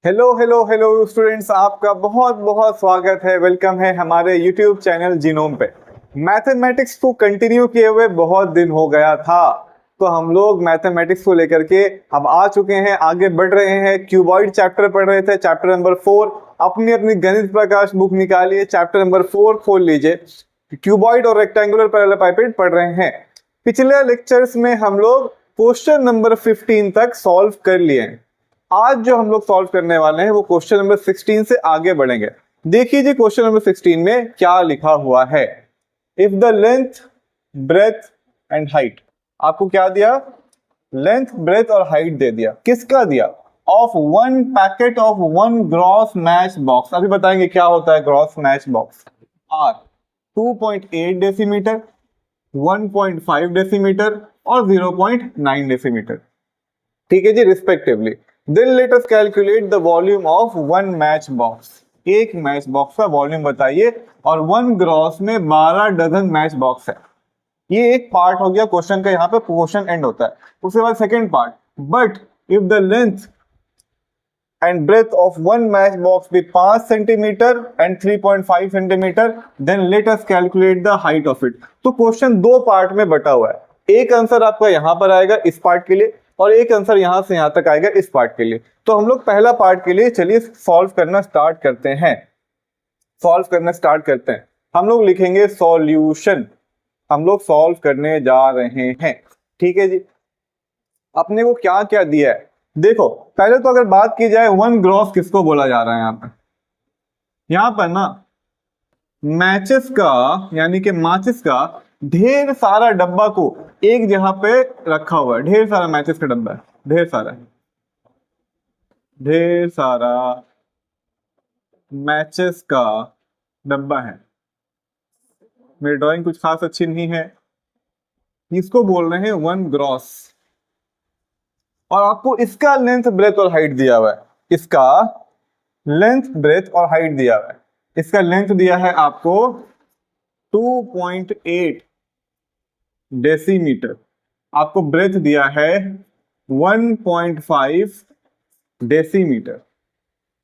Hello hello hello students, आपका बहुत बहुत स्वागत है। वेलकम है हमारे यूट्यूब चैनल जीनोम पे। मैथमेटिक्स को कंटिन्यू किए हुए बहुत दिन हो गया था, तो हम लोग मैथमेटिक्स को लेकर के अब आ चुके हैं, आगे बढ़ रहे हैं। क्यूबॉइड चैप्टर पढ़ रहे थे, चैप्टर नंबर 4। अपनी अपनी गणित प्रकाश बुक निकालिए, चैप्टर नंबर 4 खोल लीजिए। क्यूबॉइड और रेक्टेंगुलर पैरेललोपाइपेड पढ़ रहे हैं। पिछले लेक्चर्स में हम लोग क्वेश्चन नंबर 15 तक सॉल्व कर लिए हैं। आज जो हम लोग सॉल्व करने वाले हैं वो क्वेश्चन नंबर 16 से आगे बढ़ेंगे। देखिए जी, क्वेश्चन नंबर 16 में क्या लिखा हुआ है। If the length, breadth and height, आपको क्या दिया? लेंथ, ब्रेथ और हाइट दे दिया। किसका दिया? Of one packet of one gross match box. अभी बताएंगे क्या होता है gross match box. Are 2.8 decimetre, 1.5 decimetre और 0.9 डेसीमीटर। ठीक है जी, respectively. Then let us calculate the volume of one match box. एक मैच बॉक्स का वॉल्यूम बताइए, और वन ग्रॉस में 12 डजन मैच बॉक्स है। ये एक पार्ट हो गया क्वेश्चन का, यहाँ पे क्वेश्चन एंड होता है। उसके बाद second part, but if the length and breadth of one matchbox be 5 centimetre and 3.5 centimetre, then let us calculate the height of it। तो क्वेश्चन दो पार्ट में बटा हुआ है। एक आंसर आपका यहां पर आएगा इस पार्ट के लिए, और एक आंसर यहां से यहां तक आएगा इस पार्ट के लिए। तो हम लोग पहला पार्ट के लिए चलिए सॉल्व करना स्टार्ट करते हैं। हम लोग लिखेंगे सॉल्यूशन। हम लोग सॉल्व करने जा रहे हैं। ठीक है जी। अपने को क्या क्या दिया है देखो। पहले तो अगर बात की जाए, वन ग्रॉस किसको बोला जा रहा है यहां पर ना, मैचेस का, यानी कि माचिस का ढेर सारा डब्बा को एक जगह पे रखा हुआ है। ढेर सारा मैचेस का डब्बा है, ढेर सारा मैचेस का डब्बा है। मेरी ड्राइंग कुछ खास अच्छी नहीं है। इसको बोल रहे हैं वन ग्रॉस, और आपको इसका लेंथ, ब्रेथ और हाइट दिया हुआ है। इसका लेंथ, ब्रेथ और हाइट दिया हुआ है। इसका लेंथ दिया है आपको 2.8 डेसीमीटर, आपको ब्रेथ दिया है 1.5 डेसीमीटर,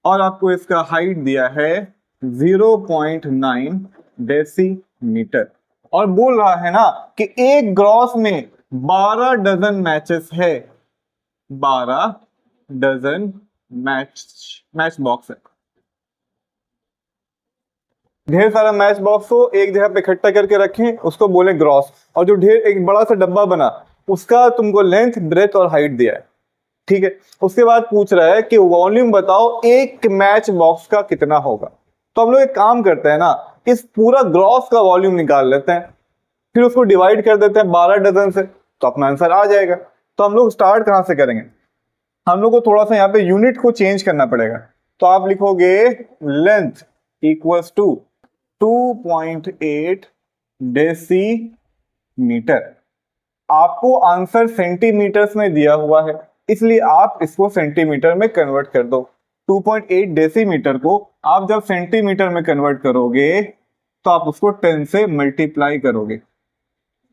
और आपको इसका हाइट दिया है 0.9 डेसीमीटर। और बोल रहा है ना कि एक ग्रॉस में 12 डजन मैचेस है, 12 डजन मैच बॉक्स है। ढेर सारा मैच बॉक्स को एक जगह पे इकट्ठा करके रखें, उसको बोले ग्रॉस। और जो ढेर एक बड़ा सा डब्बा बना, उसका तुमको लेंथ, ब्रेथ और हाइट दिया है। ठीक है। उसके बाद पूछ रहा है कि वॉल्यूम बताओ एक मैच बॉक्स का कितना होगा। तो हम लोग एक काम करते हैं ना, इस पूरा ग्रॉस का वॉल्यूम निकाल लेते हैं, फिर उसको डिवाइड कर देते हैं 12 डजन से, तो अपना आंसर आ जाएगा। तो हम लोग स्टार्ट कहां से करेंगे? हम लोग को थोड़ा सा यहाँ पे यूनिट को चेंज करना पड़ेगा। तो आप लिखोगे लेंथ इक्वल्स टू 2.8 डेसीमीटर। आपको आंसर सेंटीमीटर्स में दिया हुआ है, इसलिए आप इसको सेंटीमीटर में कन्वर्ट कर दो। 2.8 डेसीमीटर को आप जब सेंटीमीटर में कन्वर्ट करोगे, तो आप उसको 10 से मल्टीप्लाई करोगे,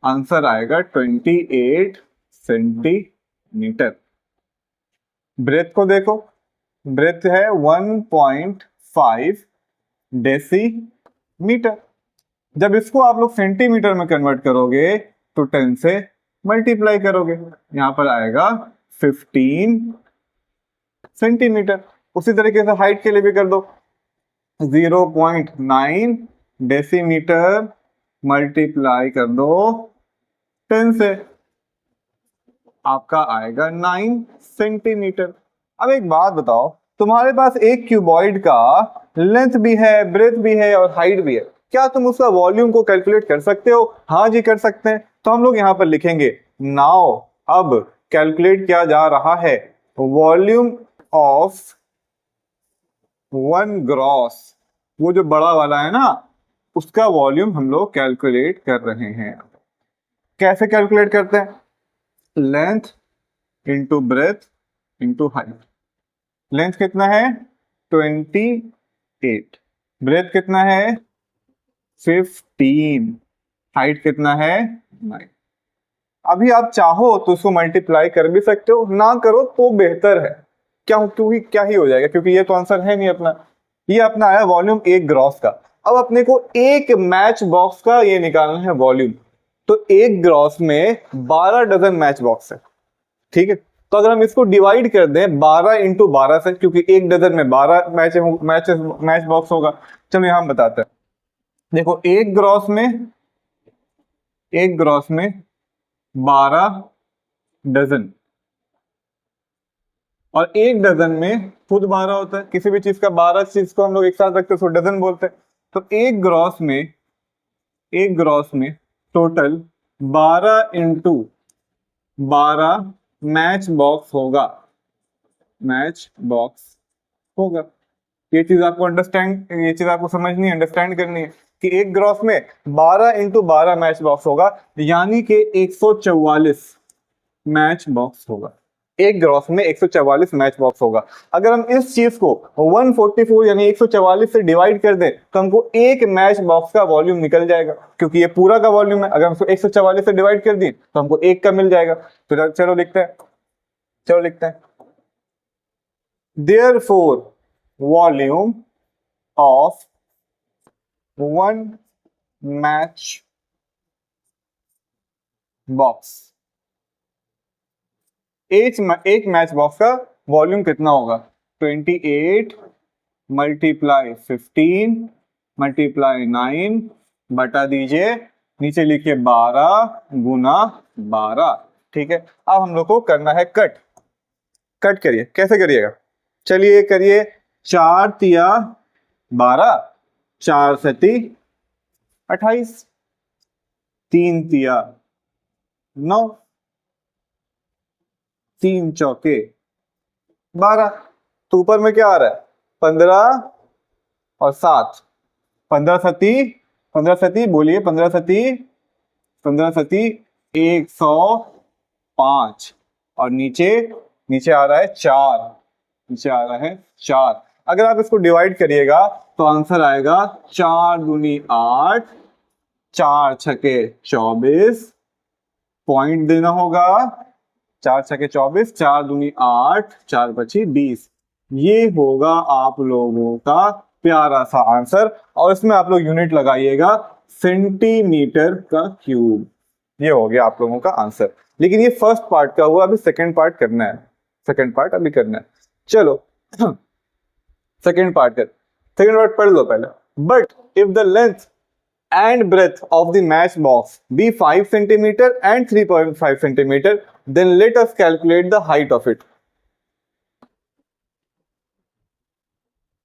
आंसर आएगा 28 सेंटीमीटर। ब्रेथ को देखो, ब्रेथ है 1.5 डेसीमीटर। जब इसको आप लोग सेंटीमीटर में कन्वर्ट करोगे, तो 10 से मल्टीप्लाई करोगे, यहां पर आएगा 15 सेंटीमीटर। उसी तरीके से हाइट के लिए भी कर दो, 0.9 डेसीमीटर मल्टीप्लाई कर दो 10 से, आपका आएगा 9 सेंटीमीटर। अब एक बात बताओ, तुम्हारे पास एक क्यूबॉइड का लेंथ भी है, ब्रेथ भी है और हाइट भी है, क्या तुम उसका वॉल्यूम को कैलकुलेट कर सकते हो? हाँ जी, कर सकते हैं। तो हम लोग यहां पर लिखेंगे नाउ, अब कैलकुलेट किया जा रहा है वॉल्यूम ऑफ वन ग्रॉस। वो जो बड़ा वाला है ना, उसका वॉल्यूम हम लोग कैलकुलेट कर रहे हैं। कैसे कैलकुलेट करते हैं? Length into breadth into height. Length कितना है? 28। ब्रेथ कितना है? 15। हाइट कितना है? 9। अभी आप चाहो तो उसको मल्टीप्लाई कर भी सकते हो, ना करो तो बेहतर है। क्योंकि क्या ही हो जाएगा, क्योंकि ये तो आंसर है नहीं अपना। ये अपना आया वॉल्यूम एक ग्रॉस का। अब अपने को एक मैच बॉक्स का ये निकालना है वॉल्यूम। तो एक ग्रॉस में 12 डजन मैच बॉक्स है, ठीक है। तो अगर हम इसको डिवाइड कर दें 12 इंटू 12 से, क्योंकि एक डजन में 12 मैच बॉक्स होगा। चलो यहां हम बताते हैं। देखो एक ग्रॉस में 12 डजन, और एक डजन में खुद 12 होता है। किसी भी चीज का 12 चीज को हम लोग एक साथ रखते हैं उसको डजन बोलते हैं। तो एक ग्रॉस में टोटल 12 इंटू 12 मैच बॉक्स होगा, मैच बॉक्स होगा। ये चीज आपको समझनी है, अंडरस्टैंड करनी है कि एक ग्रॉस में 12 इंटू 12 मैच बॉक्स होगा, यानी कि 144 मैच बॉक्स होगा। एक ग्रॉस में 144 मैच बॉक्स होगा। अगर हम इस चीज को 144 यानी 144 से डिवाइड कर दें तो हमको एक मैच बॉक्स का वॉल्यूम निकल जाएगा, क्योंकि ये पूरा का वॉल्यूम है। अगर हम इसको 144 से डिवाइड कर दिए तो हमको एक का मिल जाएगा। तो चलो लिखते हैं therefore volume of one match box, एक मैच बॉक्स का वॉल्यूम कितना होगा? 28 मल्टीप्लाई 15 मल्टीप्लाई 9 बटा दीजिए, नीचे लिखिए 12 गुना 12, ठीक है। अब हम लोग को करना है कट करिए। कैसे करिएगा? चलिए करिए। 4 तिया 12, 4 सती 28, 3 तिया 9, 3 चौके 12। तो ऊपर में क्या आ रहा है? 15 और 7, 15 सती बोलिए, 15 सती 105, और नीचे नीचे आ रहा है 4, नीचे आ रहा है 4। अगर आप इसको डिवाइड करिएगा तो आंसर आएगा 4 दूनी 8, 4 छके 24, पॉइंट देना होगा। 4 छके 24, 4 दूनी 8, 4 पची 20। ये होगा आप लोगों का प्यारा सा आंसर, और इसमें आप लोग यूनिट लगाइएगा सेंटीमीटर का क्यूब। ये हो गया आप लोगों का आंसर। लेकिन ये फर्स्ट पार्ट का हुआ, अभी सेकंड पार्ट करना है। सेकंड पार्ट अभी करना है। चलो सेकंड पार्ट पढ़ लो पहले। But if the length and breadth of the match box be 5 centimeter and 3.5 centimeter, then let us calculate the height of it.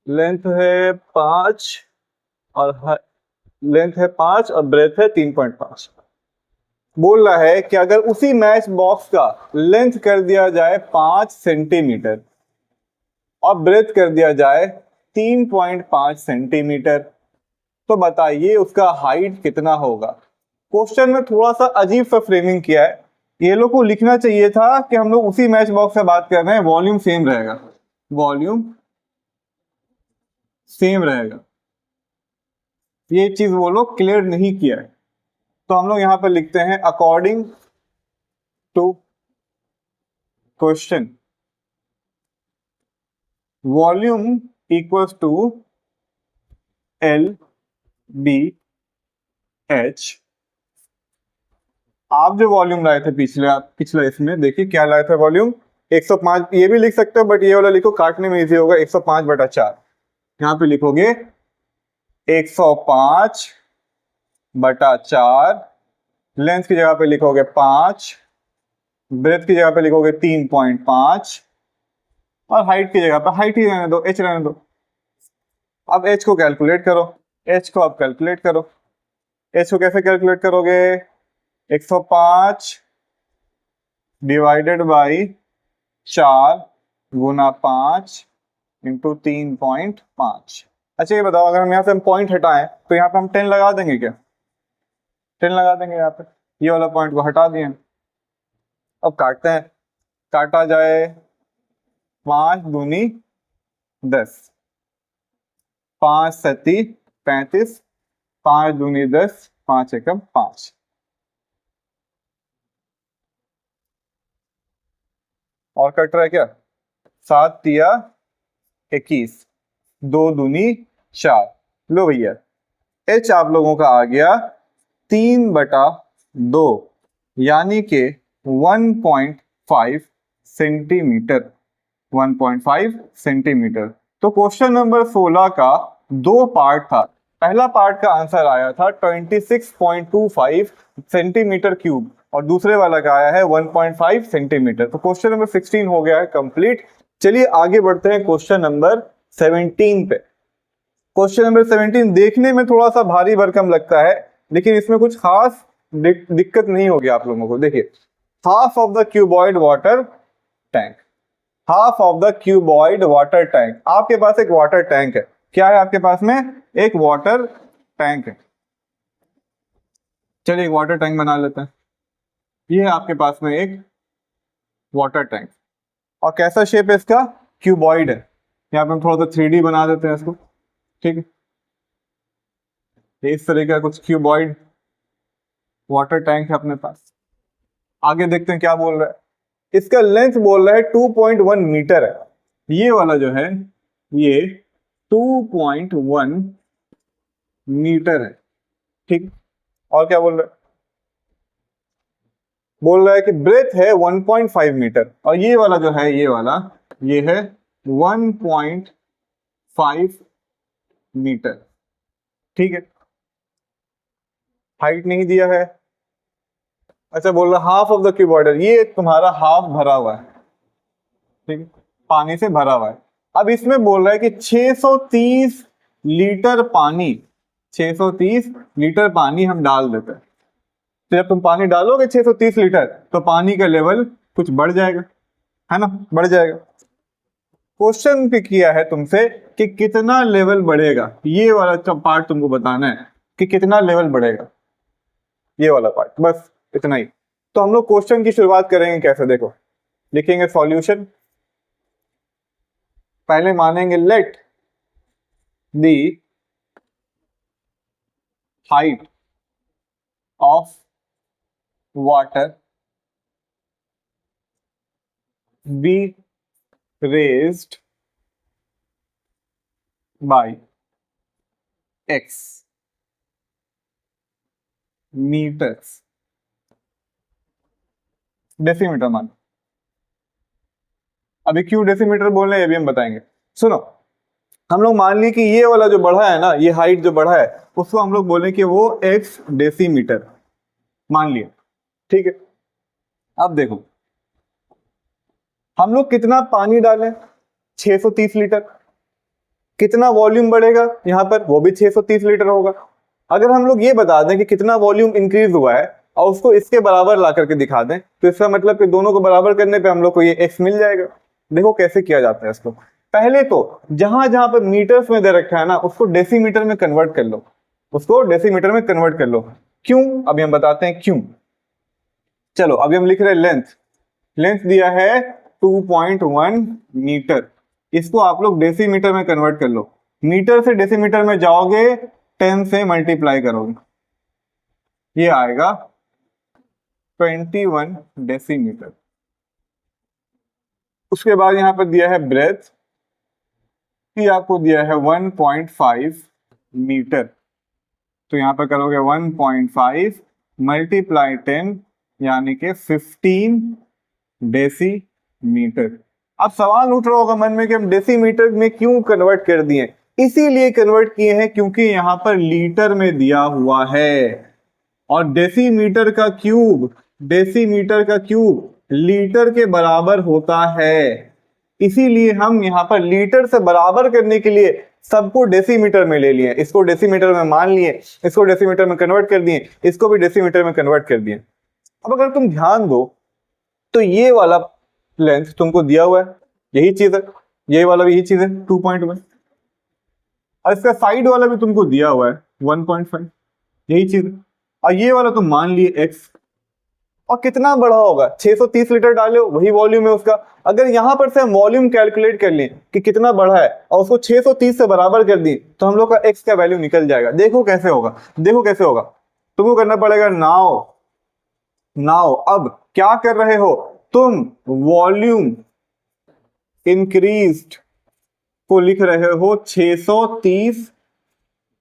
Length है 5 और ब्रेथ है 3.5। बोल रहा है कि अगर उसी मैच बॉक्स का लेंथ कर दिया जाए 5 सेंटीमीटर और ब्रेथ कर दिया जाए 3.5 सेंटीमीटर, तो बताइए उसका हाइट कितना होगा। क्वेश्चन में थोड़ा सा अजीब सा फ्रेमिंग किया है। ये लोग को लिखना चाहिए था कि हम लोग उसी मैच बॉक्स से बात कर रहे हैं, वॉल्यूम सेम रहेगा, वॉल्यूम सेम रहेगा। ये चीज वो लोग क्लियर नहीं किया है। तो हम लोग यहां पर लिखते हैं according to question volume equals to L B H. आप जो वॉल्यूम लाए थे पिछले इसमें देखिए क्या लाए थे वॉल्यूम 105। ये भी लिख सकते हो बट ये वाला लिखो, काटने में इजी होगा। 105 बटा 4 यहां पे लिखोगे 105 बटा 4। लेंथ की जगह पे लिखोगे 5, ब्रेथ की जगह पे लिखोगे 3.5, और हाइट की जगह पे हाइट ही रहने दो, एच रहने दो। अब एच को कैलकुलेट करो। एच को आप कैलकुलेट करो। एच को कैसे कैलकुलेट करोगे? 105 डिवाइडेड बाई 4 गुना 5 इंटू 3.5। अच्छा ये बताओ, अगर हम यहाँ से हम पॉइंट हटाएं तो यहाँ पे हम 10 लगा देंगे क्या? 10 लगा देंगे यहाँ पे, ये वाला पॉइंट को हटा दिए। अब काटते हैं। काटा जाए 5 दूनी 10, 5 सती 35, 5 दूनी 10, 5 एकम 5। और कट रहा है क्या? 7 तिया 21, 2 दूनी 4। लो भैया H आप लोगों का आ गया 3/2 यानी कि 1.5 सेंटीमीटर। 1.5 सेंटीमीटर। तो क्वेश्चन नंबर 16 का 2 पार्ट था। पहला पार्ट का आंसर आया था 26.25 सेंटीमीटर क्यूब और दूसरे वाला का आया है 1.5 सेंटीमीटर। तो क्वेश्चन नंबर 16 हो गया है कंप्लीट। चलिए आगे बढ़ते हैं क्वेश्चन नंबर 17 पे। क्वेश्चन नंबर 17 देखने में थोड़ा सा भारी भरकम लगता है, लेकिन इसमें कुछ खास दिक्कत नहीं होगी आप लोगों को। देखिए, half of the cuboid water tank, half of the cuboid water tank. आपके पास एक वाटर टैंक है। क्या है आपके पास में? एक वाटर टैंक है। चलिए एक वाटर टैंक बना लेते हैं। ये है आपके पास में एक वाटर टैंक और कैसा शेप है इसका? क्यूबॉइड है। यहाँ पे हम थोड़ा सा 3D बना देते हैं इसको, ठीक है। इस तरह का कुछ क्यूबॉइड वाटर टैंक है अपने पास। आगे देखते हैं क्या बोल रहा है। इसका लेंथ बोल रहा है 2.1 मीटर है। ये वाला जो है ये 2.1 मीटर है, ठीक। और क्या बोल रहा है? बोल रहा है कि ब्रेथ है 1.5 मीटर और ये वाला जो है ये वाला ये है 1.5 मीटर, ठीक है। हाइट नहीं दिया है। अच्छा, बोल रहा हाफ ऑफ द क्यूबॉइड, ये तुम्हारा हाफ भरा हुआ है, ठीक है, पानी से भरा हुआ है। अब इसमें बोल रहा है कि 630 लीटर पानी, 630 लीटर पानी हम डाल देते हैं। तो जब तुम पानी डालोगे 630 लीटर तो पानी का लेवल कुछ बढ़ जाएगा, है ना, बढ़ जाएगा। क्वेश्चन पे किया है तुमसे कि कितना लेवल बढ़ेगा। ये वाला पार्ट तुमको बताना है कि कितना लेवल बढ़ेगा, ये वाला पार्ट, बस इतना ही। तो हम लोग क्वेश्चन की शुरुआत करेंगे कैसे, देखो लिखेंगे सॉल्यूशन। पहले मानेंगे let the height of water be raised by x meters, decimeter मान। अभी क्यों डेसीमीटर बोल रहे हैं ये भी हम बताएंगे। सुनो, हम लोग मान ली कि ये वाला जो बढ़ा है ना, ये हाइट जो बढ़ा है उसको हम लोग बोले कि वो x डेसीमीटर मान लिया, ठीक है। अब देखो हम लोग कितना पानी डालें, 630 लीटर। कितना वॉल्यूम बढ़ेगा यहाँ पर, वो भी 630 लीटर होगा। अगर हम लोग ये बता दें कि कितना वॉल्यूम इंक्रीज हुआ है और उसको इसके बराबर ला करके दिखा दें, तो इसका मतलब कि दोनों को बराबर करने पे हम लोग को ये x मिल जाएगा। देखो कैसे किया जाता है इसको। पहले तो जहां जहां पर मीटर्स में दे रखा है ना, उसको डेसीमीटर में कन्वर्ट कर लो, उसको डेसीमीटर में कन्वर्ट कर लो। क्यों, अभी हम बताते हैं क्यों। चलो अभी हम लिख रहे हैं लेंथ। लेंथ दिया है 2.1 मीटर, इसको आप लोग डेसीमीटर में कन्वर्ट कर लो। मीटर से डेसीमीटर में जाओगे 10 से मल्टीप्लाई करोगे, ये आएगा 21 डेसीमीटर। उसके बाद यहां पर दिया है ब्रेथ, ये आपको दिया है 1.5 मीटर। तो यहां पर करोगे 1.5 मल्टीप्लाई 10 यानी कि 15 डेसीमीटर। अब सवाल उठ रहा होगा मन में कि हम डेसीमीटर में क्यों कन्वर्ट कर दिए। इसीलिए कन्वर्ट किए हैं क्योंकि यहां पर लीटर में दिया हुआ है और डेसीमीटर का क्यूब, डेसीमीटर का क्यूब लीटर के बराबर होता है। इसीलिए हम यहां पर लीटर से बराबर करने के लिए सबको डेसीमीटर में ले लिए, इसको डेसीमीटर में मान लिए, इसको डेसीमीटर में कन्वर्ट कर दिए, इसको भी डेसीमीटर में कन्वर्ट कर दिए। अब अगर तुम ध्यान दो तो ये वाला लेंथ तुमको दिया हुआ है, यही चीज है, ये वाला भी यही चीज है 2.1, और इसका साइड वाला भी तुमको दिया हुआ है 1.5, यही चीज है। और ये वाला तुम मान लिए x, और कितना बड़ा होगा, 630 लीटर डाले वही वॉल्यूम है उसका। अगर यहां पर से हम वॉल्यूम कैलकुलेट कर लें कि कितना बड़ा है और उसको 630 से बराबर कर दी तो हम लोग का x का वैल्यू निकल जाएगा। देखो कैसे होगा, देखो कैसे होगा। तुमको करना पड़ेगा नाउ, नाउ अब क्या कर रहे हो तुम, वॉल्यूम इंक्रीज्ड को लिख रहे हो 630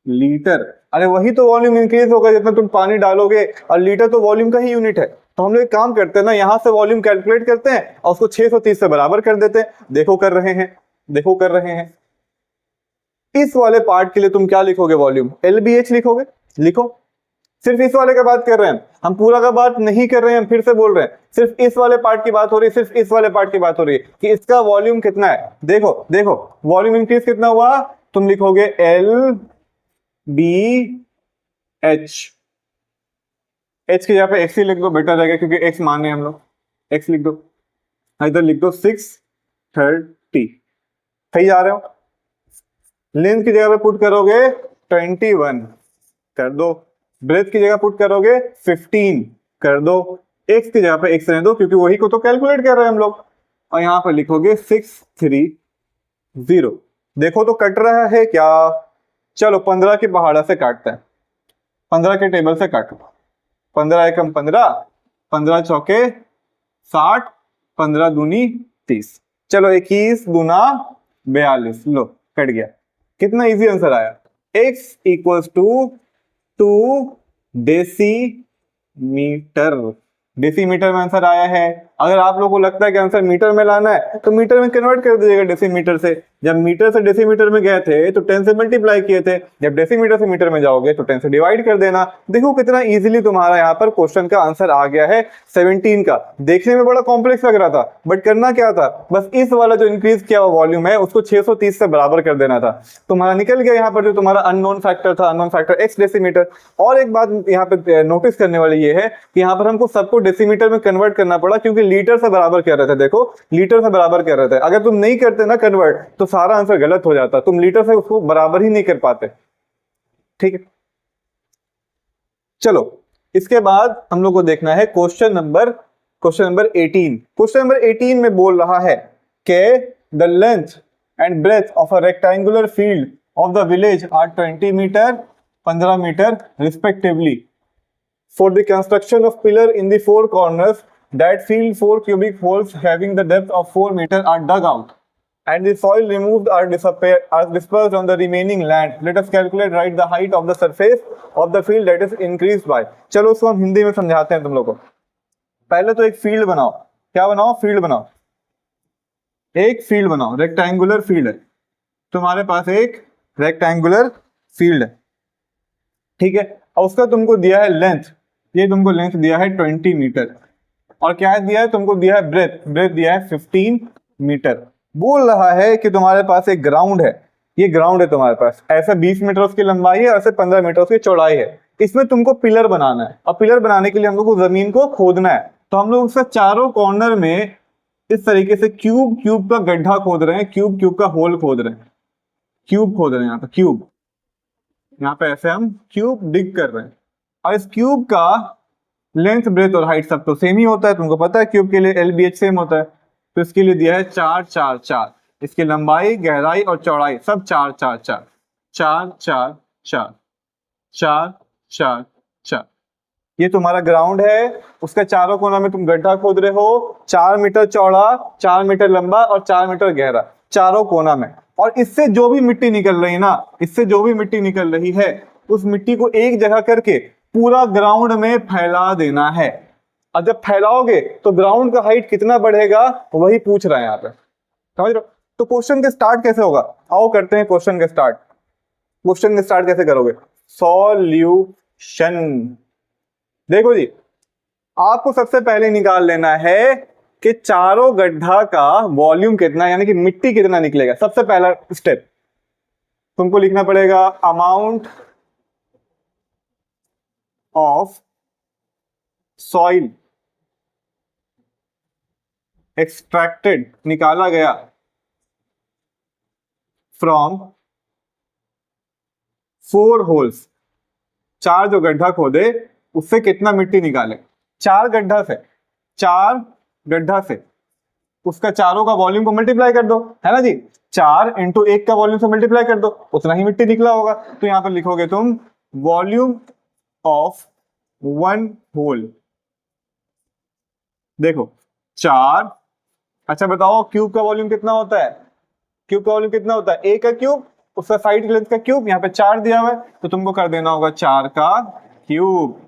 लीटर। अरे वही तो वॉल्यूम इंक्रीज होगा जितना तुम पानी डालोगे, और लीटर तो वॉल्यूम का ही यूनिट है। तो हम लोग एक काम करते हैं ना, यहां से वॉल्यूम कैलकुलेट करते हैं और उसको 630 से बराबर कर देते हैं। देखो कर रहे हैं, देखो कर रहे हैं। इस वाले पार्ट के लिए तुम क्या लिखोगे? वॉल्यूम LBH लिखोगे। लिखो। सिर्फ इस वाले का बात कर रहे हैं हम, पूरा का बात नहीं कर रहे हैं। हम फिर से बोल रहे हैं, सिर्फ इस वाले पार्ट की बात हो रही है, सिर्फ इस वाले पार्ट की बात हो रही है कि इसका वॉल्यूम कितना है। देखो देखो, वॉल्यूम इंक्रीज कितना हुआ? तुम लिखोगे LBH। H की जगह पे X ही लिख दो, बेटर रहेगा, क्योंकि X मान रहे हैं हम लोग। X लिख दो, इधर लिख दो 630। सही जा रहे हो? लेंथ की जगह पे पुट करोगे 21 कर दो, ब्रेथ की जगह पुट करोगे 15 कर दो, एक्स की जगह पे एक्स रहने दो क्योंकि वही को तो कैलकुलेट कर रहे हैं हम लोग, और यहां पर लिखोगे 630। देखो तो कट रहा है क्या? चलो 15 की पहाड़ा से काटते हैं, 15 के टेबल से काटो। 15 एकम 15, 15 चौके 60, 15 दूनी 30। चलो 21 दूना 42, लो कट गया। कितना इजी आंसर आया? x equals to 2 decimeter. Decimeter में आंसर आया है। अगर आप लोगों को लगता है कि आंसर मीटर में लाना है तो मीटर में कन्वर्ट कर दीजिएगा डेसीमीटर से। जब मीटर से डेसीमीटर में गए थे तो 10 से मल्टीप्लाई किए थे, जब डेसीमीटर से मीटर में जाओगे तो 10 से डिवाइड कर देना। देखो कितना इजीली तुम्हारा यहाँ पर क्वेश्चन का आंसर आ गया है 17 का। देखने में बड़ा कॉम्प्लेक्स लग रहा था, बट करना क्या था, बस इस वाला जो इंक्रीज किया हुआ वॉल्यूम है उसको 630 से बराबर कर देना था। तुम्हारा निकल गया यहाँ पर जो तुम्हारा अननोन फैक्टर था, अननोन फैक्टर x डेसीमीटर। और एक बात यहाँ पे नोटिस करने वाली ये है कि यहाँ पर हमको सबको डेसीमीटर में कन्वर्ट करना पड़ा क्योंकि लीटर से बराबर कर रहे थे। देखो लीटर से बराबर कर रहे थे, अगर तुम नहीं करते ना कन्वर्ट तो सारा आंसर गलत हो जाता, तुम लीटर से उसको बराबर ही नहीं कर पाते। ठीक है, चलो इसके बाद हम लोग को देखना है क्वेश्चन नंबर 18। क्वेश्चन नंबर 18 में बोल रहा है कि the length and breadth of a rectangular field of the village are 20 metre, 15 metre respectively. For the construction of pillar in the four corners, that field 4 cubic holes having the depth of 4 meter are dug out, and the soil removed are dispersed on the remaining land. Let us calculate, write the height of the surface of the field that is increased by. चलो उसको हम हिंदी में समझाते हैं तुम लोग को। पहले तो एक फील्ड बनाओ। क्या बनाओ? फील्ड बनाओ। एक फील्ड बनाओ, रेक्टेंगुलर फील्ड है तुम्हारे पास, एक रेक्टेंगुलर फील्ड है, ठीक है। और उसका तुमको दिया है लेंथ, ये तुमको लेंथ दिया है 20 मीटर, और क्या दिया है तुमको? दिया है ब्रेथ, ब्रेथ दिया है 15 मीटर। बोल रहा है कि तुम्हारे पास एक ग्राउंड है, ये ग्राउंड है तुम्हारे पास, ऐसे 20 मीटर उसकी लंबाई है, ऐसे 15 मीटर उसकी चौड़ाई है। इसमें तुमको पिलर बनाना है, और पिलर बनाने के लिए हम लोग को जमीन को खोदना है। तो हम लोग उसका चारों कॉर्नर में इस तरीके से क्यूब क्यूब का गड्ढा खोद रहे हैं, क्यूब क्यूब का होल खोद रहे हैं, क्यूब खोद रहे हैं यहाँ पे, क्यूब यहाँ पे ऐसे हम क्यूब डिग कर रहे हैं। और इस क्यूब का लेंथ ब्रेथ और हाइट सब तो सेम ही होता है, तुमको पता है क्यूब के लिए LBH सेम होता है। तो इसके लिए दिया है 4 4 4, इसकी लंबाई, गहराई और चौड़ाई सब 4 4 4 4 4 4 4 4 4। ये तुम्हारा ग्राउंड है, उसका चारों कोना में तुम गड्ढा खोद रहे हो, 4 मीटर चौड़ा, 4 मीटर लंबा और 4 मीटर गहरा, चारों कोना में। और इससे जो भी मिट्टी निकल रही है ना, इससे जो भी मिट्टी निकल रही है, उस मिट्टी को एक जगह करके पूरा ग्राउंड में फैला देना है। और जब फैलाओगे तो ग्राउंड का हाइट कितना बढ़ेगा वही पूछ रहे हैं यहाँ पे, समझ रहे हो? तो क्वेश्चन के स्टार्ट कैसे होगा? आओ करते हैं क्वेश्चन के स्टार्ट। क्वेश्चन के स्टार्ट कैसे करोगे? सॉल्यूशन। देखो जी, आपको सबसे पहले निकाल लेना है कि चारों गड्ढा का वॉल्यूम कितना, यानी कि मिट्टी कितना निकलेगा। सबसे पहला स्टेप तुमको लिखना पड़ेगा अमाउंट ऑफ सॉइल एक्सट्रैक्टेड, निकाला गया फ्रॉम 4 होल्स, 4 जो गड्ढा खोदे उससे कितना मिट्टी निकाले। 4 गड्ढा से, 4 गड्ढा से उसका चारों का वॉल्यूम को मल्टीप्लाई कर दो, है ना जी। 4 इंटू 1 का वॉल्यूम से मल्टीप्लाई कर दो, उतना ही मिट्टी निकला होगा। तो यहां पर लिखोगे तुम वॉल्यूम ऑफ 1 होल। देखो 4 अच्छा बताओ क्यूब का वॉल्यूम कितना होता है? क्यूब का वॉल्यूम कितना होता है? ए का क्यूब, उसका साइड लेंथ का क्यूब, यहाँ पे 4 दिया हुआ है तो तुमको कर देना होगा 4 का क्यूब।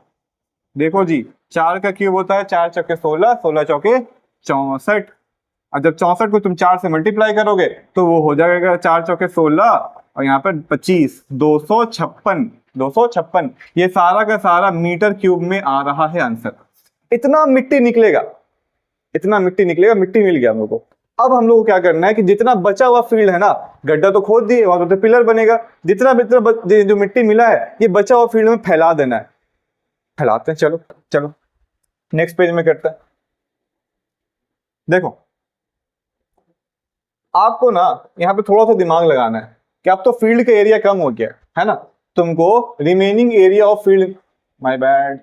देखो जी 4 का क्यूब होता है 4 चौके 16, 16 चौके 64। और जब 64 को तुम 4 से मल्टीप्लाई करोगे तो वो हो जाएगा 4 चौके 16 और यहाँ पर 25, 256। 256 ये सारा का सारा मीटर क्यूब में आ रहा है आंसर। इतना मिट्टी निकलेगा, इतना मिट्टी निकलेगा, मिट्टी मिल गया हम लोग को। अब हम लोग को क्या करना है कि जितना बचा हुआ फील्ड है ना, गड्ढा तो खोद दिए, वहां तो पिलर बनेगा, जितना जो मिट्टी मिला है ये बचा हुआ फील्ड में फैला देना है। फैलाते हैं, चलो चलो नेक्स्ट पेज में करते हैं। देखो आपको ना यहाँ पे थोड़ा सा दिमाग लगाना है कि अब तो फील्ड का एरिया कम हो गया है ना, तुमको remaining area of field, my bad,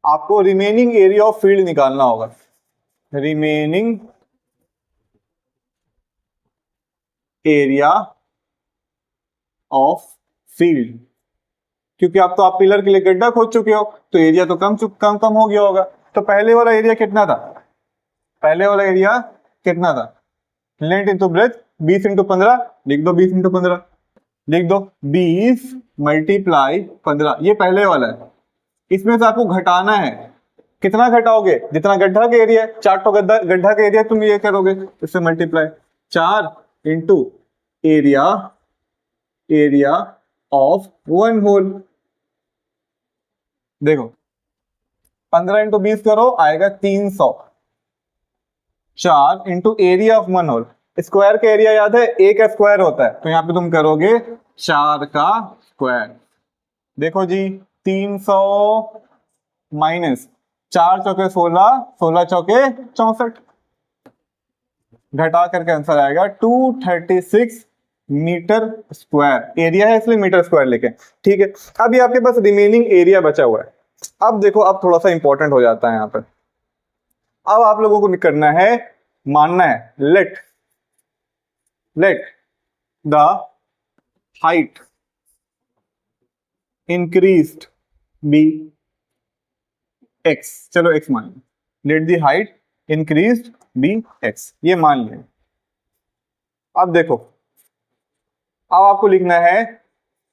आपको रिमेनिंग एरिया ऑफ फील्ड निकालना होगा। रिमेनिंग एरिया ऑफ फील्ड, क्योंकि अब तो आप पिलर के लिए गड्ढा खोद चुके हो तो एरिया तो कम हो गया होगा। तो पहले वाला एरिया कितना था? पहले वाला एरिया कितना था? लेंथ इंटू ब्रेथ 20 इंटू 15, लिख दो 20 इंटू 15, लिख दो 20 मल्टीप्लाई 15, ये पहले वाला है। इसमें से आपको घटाना है, कितना घटाओगे? जितना गड्ढा का एरिया है, 4 तो गड्ढा का एरिया तुम ये करोगे, इससे multiply 4 into area, area of one hole. देखो 15 इंटू 20 करो आएगा 300, 4 into area of one hole, square का एरिया याद है, ए का स्क्वायर होता है, तो यहां पे तुम करोगे 4 का स्क्वायर। देखो जी 300 माइनस 4 चौके 16, 16 चौके 64, घटा करके आंसर आएगा 236 मीटर स्क्वायर। एरिया है इसलिए मीटर स्क्वायर लेके, ठीक है। अब ये आपके पास रिमेनिंग एरिया बचा हुआ है। अब देखो अब थोड़ा सा इंपॉर्टेंट हो जाता है यहाँ पर। अब आप लोगों को करना है, मानना है let the height increased be x. चलो एक्स मान लिया, let the height increased be x, ये मान लिया। अब देखो अब आपको लिखना है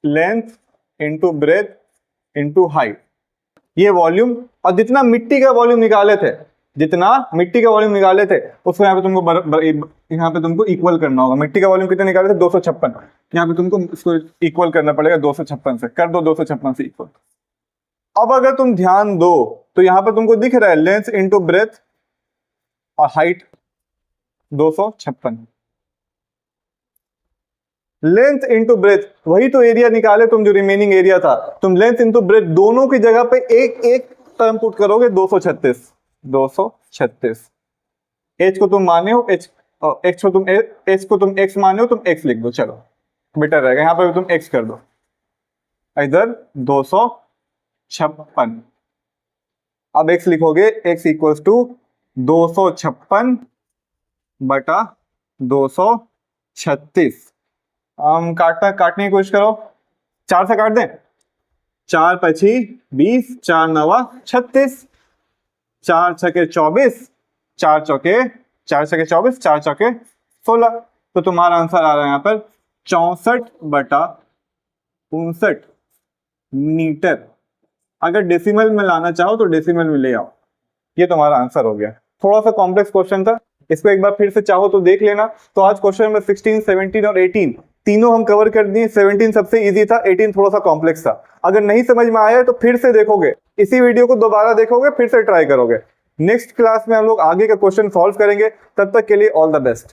length into breadth into height, ये वॉल्यूम, और जितना मिट्टी का वॉल्यूम निकाले थे, जितना मिट्टी का वॉल्यूम निकाले थे उसको यहाँ पे तुमको यहाँ पे तुमको इक्वल करना होगा। मिट्टी का वॉल्यूम कितने निकाले थे? 256, यहाँ पे तुमको इसको इक्वल करना पड़ेगा 256 से, कर दो 256 से इक्वल। अब अगर तुम ध्यान दो तो यहाँ पर तुमको दिख रहा है लेंथ इंटू ब्रेथ और हाइट 256, लेंथ इंटू ब्रेथ, वही तो एरिया निकाले तुम जो रिमेनिंग एरिया था, तुम लेंथ इंटू ब्रेथ दोनों की जगह पे एक एक टर्म पुट करोगे 236, 236। एच को तुम माने हो एच, एक्स को तुम एच को तुम एक्स माने हो, तुम एक्स लिख दो, चलो बेटर रहेगा, यहां पर तुम एक्स कर दो, इधर 256। अब एक्स लिखोगे, एक्स इक्वल्स टू 256 बटा 236। हम काटने की कोशिश करो, 4 से काट दें, 4 पची 20, 4 नवा 36, 4 छके 24, 4 चौके 24, 4 चौके 16, तो तुम्हारा आंसर आ रहा है यहाँ पर 64 बटा 59 मीटर। अगर डेसिमल में लाना चाहो तो डेसिमल में ले आओ, ये तुम्हारा आंसर हो गया। थोड़ा सा कॉम्प्लेक्स क्वेश्चन था, इसको एक बार फिर से चाहो तो देख लेना। तो आज क्वेश्चन नंबर 16, 17 और 18 तीनों हम कवर कर दिए। 17 सबसे इजी था, 18 थोड़ा सा कॉम्प्लेक्स था। अगर नहीं समझ में आया तो फिर से देखोगे, इसी वीडियो को दोबारा देखोगे, फिर से ट्राई करोगे। नेक्स्ट क्लास में हम लोग आगे का क्वेश्चन सॉल्व करेंगे। तब तक के लिए ऑल द बेस्ट।